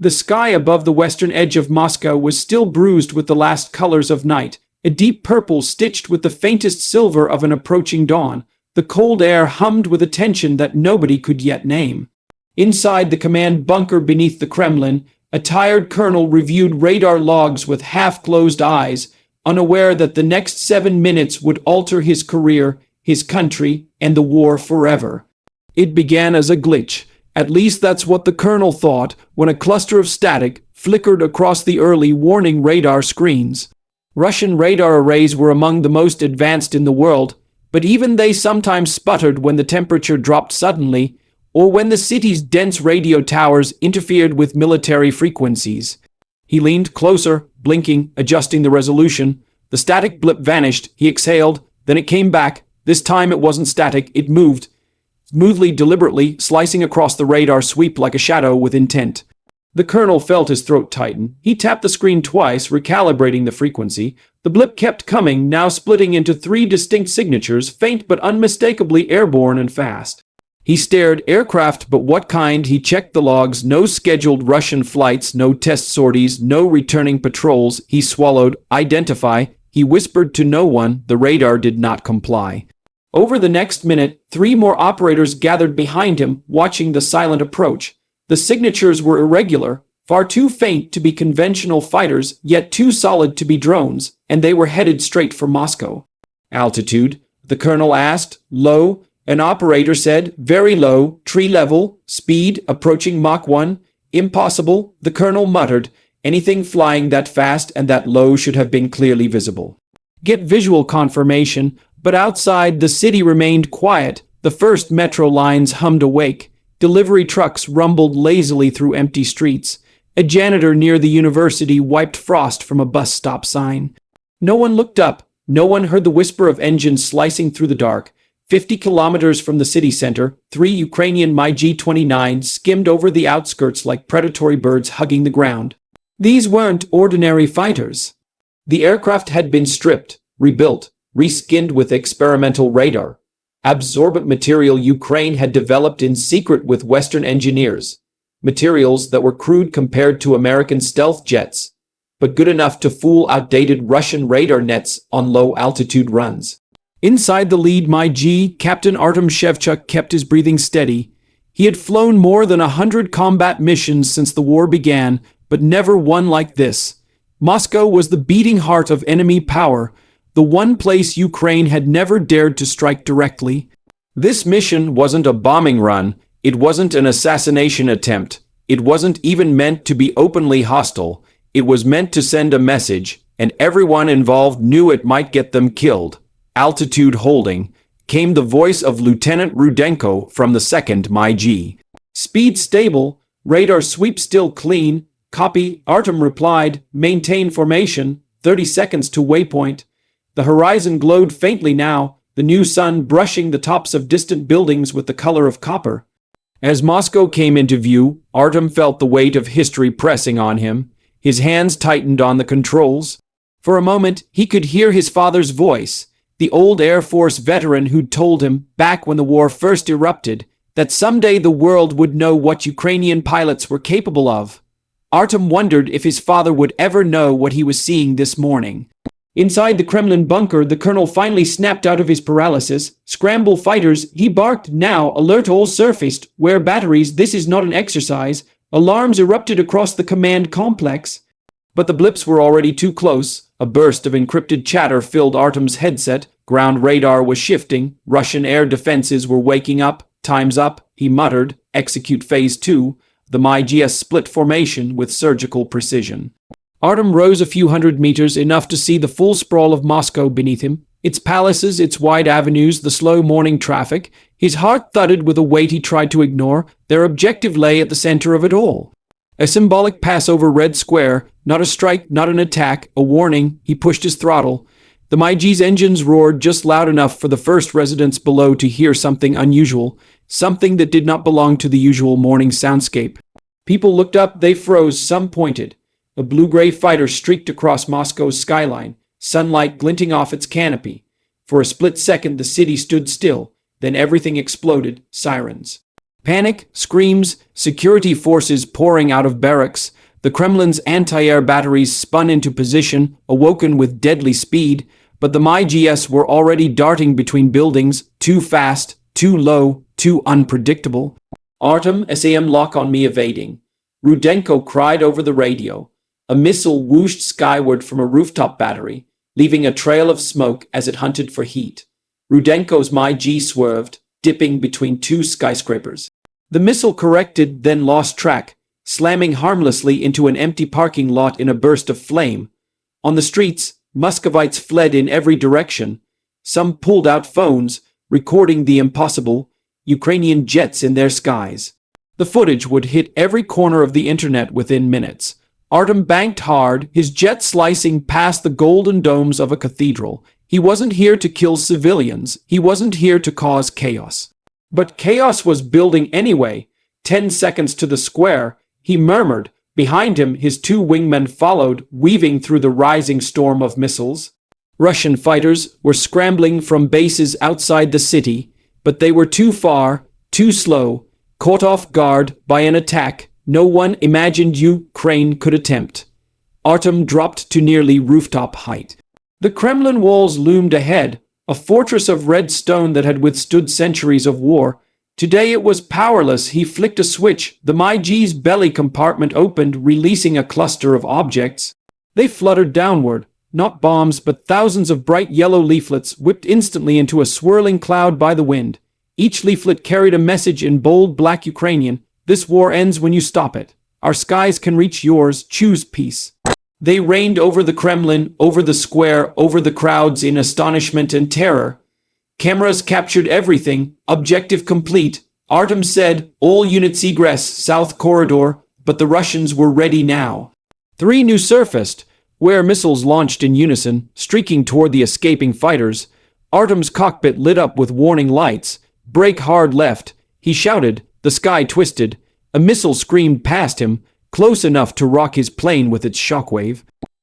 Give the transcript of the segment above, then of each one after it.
The sky above the western edge of Moscow was still bruised with the last colors of night, a deep purple stitched with the faintest silver of an approaching dawn. The cold air hummed with a tension that nobody could yet name. Inside the command bunker beneath the Kremlin, a tired colonel reviewed radar logs with half-closed eyes, unaware that the next 7 minutes would alter his career, his country, and the war forever. It began as a glitch. At least that's what the colonel thought when a cluster of static flickered across the early warning radar screens. Russian radar arrays were among the most advanced in the world, but even they sometimes sputtered when the temperature dropped suddenly, or when the city's dense radio towers interfered with military frequencies. He leaned closer, blinking, adjusting the resolution. The static blip vanished. He exhaled, then it came back. This time it wasn't static, it moved. Smoothly, deliberately, slicing across the radar sweep like a shadow with intent. The colonel felt his throat tighten. He tapped the screen twice, recalibrating the frequency. The blip kept coming, now splitting into 3 distinct signatures, faint but unmistakably airborne and fast. He stared. Aircraft, but what kind? He checked the logs. No scheduled Russian flights, no test sorties, no returning patrols. He swallowed. Identify. He whispered to no one. The radar did not comply. Over the next minute, 3 more operators gathered behind him, watching the silent approach. The signatures were irregular, far too faint to be conventional fighters, yet too solid to be drones, and they were headed straight for Moscow. Altitude? The colonel asked. Low? An operator said. Very low. Tree level. Speed? Approaching Mach 1. Impossible, the colonel muttered. Anything flying that fast and that low should have been clearly visible. Get visual confirmation. But outside, the city remained quiet. The first metro lines hummed awake. Delivery trucks rumbled lazily through empty streets. A janitor near the university wiped frost from a bus stop sign. No one looked up. No one heard the whisper of engines slicing through the dark. 50 kilometers from the city center, 3 Ukrainian MiG-29 skimmed over the outskirts like predatory birds hugging the ground. These weren't ordinary fighters. The aircraft had been stripped, rebuilt, reskinned with experimental radar. Absorbent material Ukraine had developed in secret with Western engineers. Materials that were crude compared to American stealth jets, but good enough to fool outdated Russian radar nets on low-altitude runs. Inside the lead MiG, Captain Artem Shevchuk kept his breathing steady. He had flown more than 100 combat missions since the war began, but never one like this. Moscow was the beating heart of enemy power, the one place Ukraine had never dared to strike directly. This mission wasn't a bombing run, it wasn't an assassination attempt, it wasn't even meant to be openly hostile, it was meant to send a message, and everyone involved knew it might get them killed. Altitude holding, came the voice of Lieutenant Rudenko from the 2nd MiG. Speed stable, radar sweep still clean, copy, Artem replied, maintain formation, 30 seconds to waypoint. The horizon glowed faintly now, the new sun brushing the tops of distant buildings with the color of copper. As Moscow came into view, Artem felt the weight of history pressing on him. His hands tightened on the controls. For a moment, he could hear his father's voice, the old Air Force veteran who'd told him, back when the war first erupted, that someday the world would know what Ukrainian pilots were capable of. Artem wondered if his father would ever know what he was seeing this morning. Inside the Kremlin bunker, the colonel finally snapped out of his paralysis. Scramble fighters, he barked. Now, alert all surfaced. Wear batteries, this is not an exercise. Alarms erupted across the command complex. But the blips were already too close. A burst of encrypted chatter filled Artem's headset. Ground radar was shifting. Russian air defenses were waking up. Time's up, he muttered. Execute phase 2. The MiGs split formation with surgical precision. Artem rose a few hundred meters, enough to see the full sprawl of Moscow beneath him. Its palaces, its wide avenues, the slow morning traffic. His heart thudded with a weight he tried to ignore. Their objective lay at the center of it all. A symbolic pass over Red Square, not a strike, not an attack, a warning. He pushed his throttle. The MiG's engines roared just loud enough for the first residents below to hear something unusual, something that did not belong to the usual morning soundscape. People looked up, they froze, some pointed. A blue-gray fighter streaked across Moscow's skyline, sunlight glinting off its canopy. For a split second the city stood still, then everything exploded, sirens. Panic, screams, security forces pouring out of barracks. The Kremlin's anti-air batteries spun into position, awoken with deadly speed, but the MiGs were already darting between buildings, too fast, too low, too unpredictable. Artem, SAM lock on me evading. Rudenko cried over the radio. A missile whooshed skyward from a rooftop battery, leaving a trail of smoke as it hunted for heat. Rudenko's MiG swerved, dipping between two skyscrapers. The missile corrected, then lost track, slamming harmlessly into an empty parking lot in a burst of flame. On the streets, Muscovites fled in every direction. Some pulled out phones, recording the impossible, Ukrainian jets in their skies. The footage would hit every corner of the internet within minutes. Artem banked hard, his jet slicing past the golden domes of a cathedral. He wasn't here to kill civilians. He wasn't here to cause chaos. But chaos was building anyway. 10 seconds to the square, he murmured. Behind him, his two wingmen followed, weaving through the rising storm of missiles. Russian fighters were scrambling from bases outside the city, but they were too far, too slow, caught off guard by an attack no one imagined Ukraine could attempt. Artem dropped to nearly rooftop height. The Kremlin walls loomed ahead, a fortress of red stone that had withstood centuries of war. Today it was powerless. He flicked a switch. The MiG's belly compartment opened, releasing a cluster of objects. They fluttered downward. Not bombs, but thousands of bright yellow leaflets whipped instantly into a swirling cloud by the wind. Each leaflet carried a message in bold black Ukrainian. This war ends when you stop it. Our skies can reach yours. Choose peace. They reigned over the Kremlin, over the square, over the crowds in astonishment and terror. Cameras captured everything. Objective complete. Artem said, all units egress, south corridor, but the Russians were ready now. 3 new surfaced, where missiles launched in unison, streaking toward the escaping fighters. Artem's cockpit lit up with warning lights. Brake hard left. He shouted. The sky twisted. A missile screamed past him, close enough to rock his plane with its shockwave.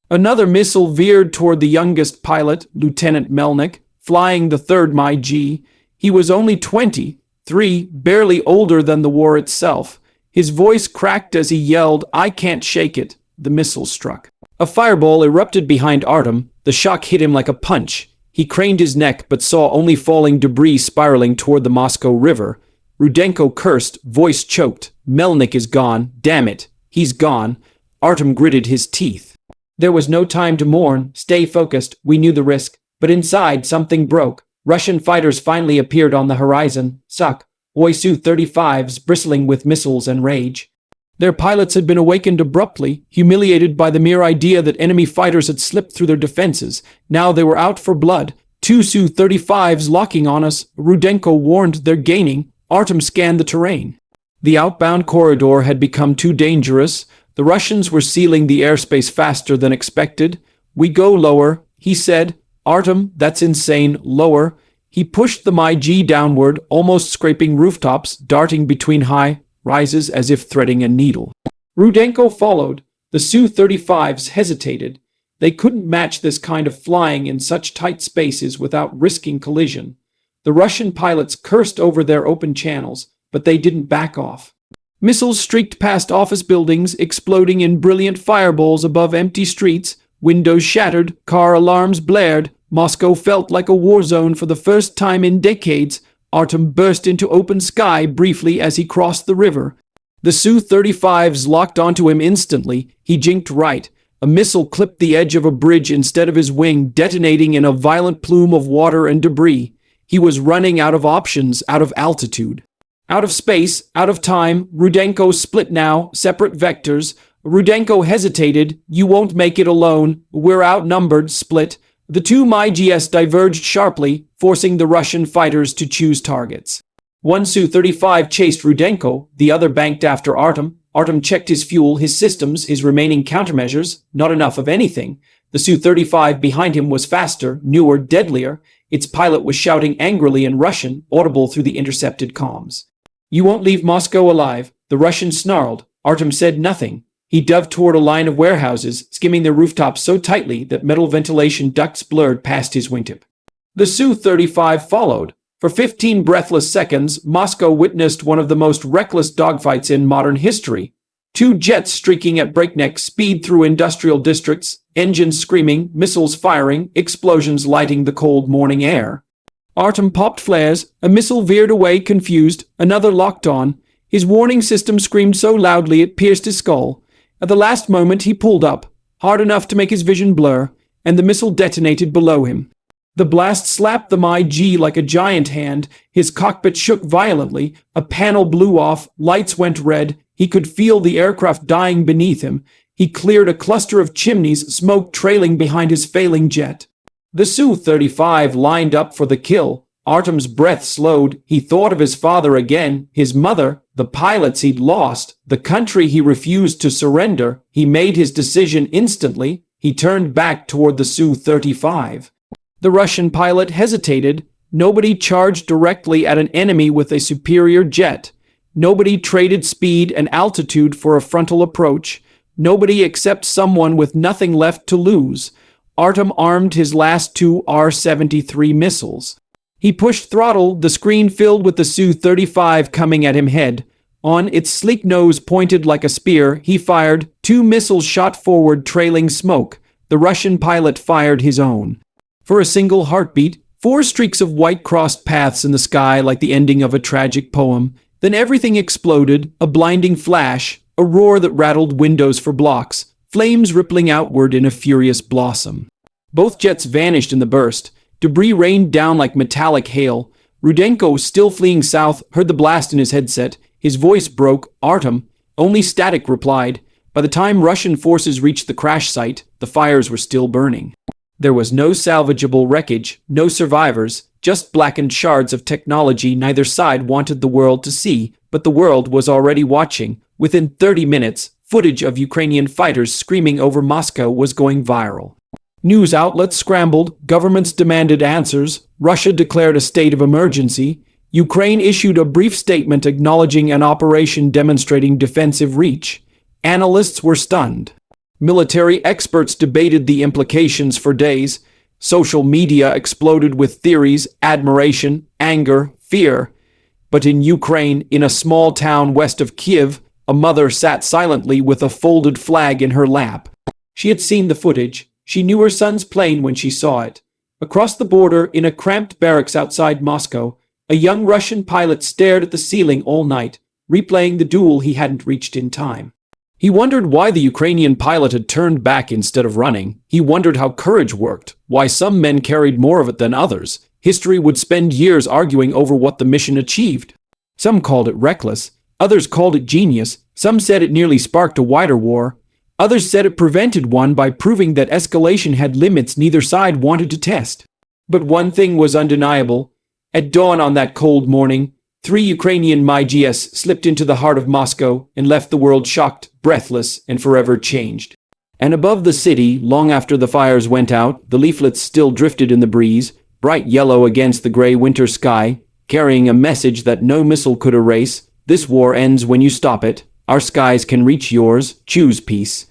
Another missile veered toward the youngest pilot, Lieutenant Melnik, flying the third MiG. He was only 23, barely older than the war itself. His voice cracked as he yelled, I can't shake it. The missile struck. A fireball erupted behind Artem. The shock hit him like a punch. He craned his neck but saw only falling debris spiraling toward the Moscow River. Rudenko cursed, voice choked. Melnik is gone. Damn it. He's gone. Artem gritted his teeth. There was no time to mourn. Stay focused. We knew the risk. But inside, something broke. Russian fighters finally appeared on the horizon. Suck. Su-35s bristling with missiles and rage. Their pilots had been awakened abruptly, humiliated by the mere idea that enemy fighters had slipped through their defenses. Now they were out for blood. 2 Su-35s locking on us. Rudenko warned they're gaining. Artem scanned the terrain. The outbound corridor had become too dangerous. The Russians were sealing the airspace faster than expected. We go lower, he said. Artem, that's insane. Lower. He pushed the MiG downward, almost scraping rooftops, darting between high rises as if threading a needle. Rudenko followed. The Su-35s hesitated. They couldn't match this kind of flying in such tight spaces without risking collision. The Russian pilots cursed over their open channels, but they didn't back off. Missiles streaked past office buildings, exploding in brilliant fireballs above empty streets. Windows shattered, car alarms blared. Moscow felt like a war zone for the first time in decades. Artem burst into open sky briefly as he crossed the river. The Su-35s locked onto him instantly. He jinked right. A missile clipped the edge of a bridge instead of his wing, detonating in a violent plume of water and debris. He was running out of options, out of altitude. Out of space, out of time. Rudenko split now, separate vectors. Rudenko hesitated. You won't make it alone. We're outnumbered, split. The 2 MiGs diverged sharply, forcing the Russian fighters to choose targets. 1 Su-35 chased Rudenko, the other banked after Artem. Artem checked his fuel, his systems, his remaining countermeasures. Not enough of anything. The Su-35 behind him was faster, newer, deadlier. Its pilot was shouting angrily in Russian, audible through the intercepted comms. You won't leave Moscow alive. The Russian snarled. Artem said nothing. He dove toward a line of warehouses, skimming their rooftops so tightly that metal ventilation ducts blurred past his wingtip. The Su-35 followed. For 15 breathless seconds, Moscow witnessed one of the most reckless dogfights in modern history. Two jets streaking at breakneck speed through industrial districts, engines screaming, missiles firing, explosions lighting the cold morning air. Artem popped flares, a missile veered away confused, another locked on. His warning system screamed so loudly it pierced his skull. At the last moment he pulled up, hard enough to make his vision blur, and the missile detonated below him. The blast slapped the MiG like a giant hand, his cockpit shook violently, a panel blew off, lights went red, he could feel the aircraft dying beneath him. He cleared a cluster of chimneys, smoke trailing behind his failing jet. The Su-35 lined up for the kill. Artem's breath slowed. He thought of his father again, his mother, the pilots he'd lost, the country he refused to surrender. He made his decision instantly. He turned back toward the Su-35. The Russian pilot hesitated. Nobody charged directly at an enemy with a superior jet. Nobody traded speed and altitude for a frontal approach. Nobody except someone with nothing left to lose. Artem armed his last two R-73 missiles. He pushed throttle, the screen filled with the Su-35 coming at him head. On its sleek nose pointed like a spear, he fired. Two missiles shot forward, trailing smoke. The Russian pilot fired his own. For a single heartbeat, 4 streaks of white crossed paths in the sky like the ending of a tragic poem. Then everything exploded, a blinding flash, a roar that rattled windows for blocks, flames rippling outward in a furious blossom. Both jets vanished in the burst. Debris rained down like metallic hail. Rudenko, still fleeing south, heard the blast in his headset. His voice broke. Artem. Only static replied. By the time Russian forces reached the crash site, the fires were still burning. There was no salvageable wreckage, no survivors, just blackened shards of technology neither side wanted the world to see, but the world was already watching. Within 30 minutes, footage of Ukrainian fighters screaming over Moscow was going viral. News outlets scrambled, governments demanded answers, Russia declared a state of emergency, Ukraine issued a brief statement acknowledging an operation demonstrating defensive reach. Analysts were stunned. Military experts debated the implications for days. Social media exploded with theories, admiration, anger, fear. But in Ukraine, in a small town west of Kiev, a mother sat silently with a folded flag in her lap. She had seen the footage. She knew her son's plane when she saw it. Across the border, in a cramped barracks outside Moscow, a young Russian pilot stared at the ceiling all night, replaying the duel he hadn't reached in time. He wondered why the Ukrainian pilot had turned back instead of running. He wondered how courage worked, why some men carried more of it than others. History would spend years arguing over what the mission achieved. Some called it reckless, others called it genius, some said it nearly sparked a wider war, others said it prevented one by proving that escalation had limits neither side wanted to test. But one thing was undeniable. At dawn on that cold morning, 3 Ukrainian MiGs slipped into the heart of Moscow and left the world shocked, breathless, and forever changed. And above the city, long after the fires went out, the leaflets still drifted in the breeze, bright yellow against the gray winter sky, carrying a message that no missile could erase. This war ends when you stop it. Our skies can reach yours. Choose peace.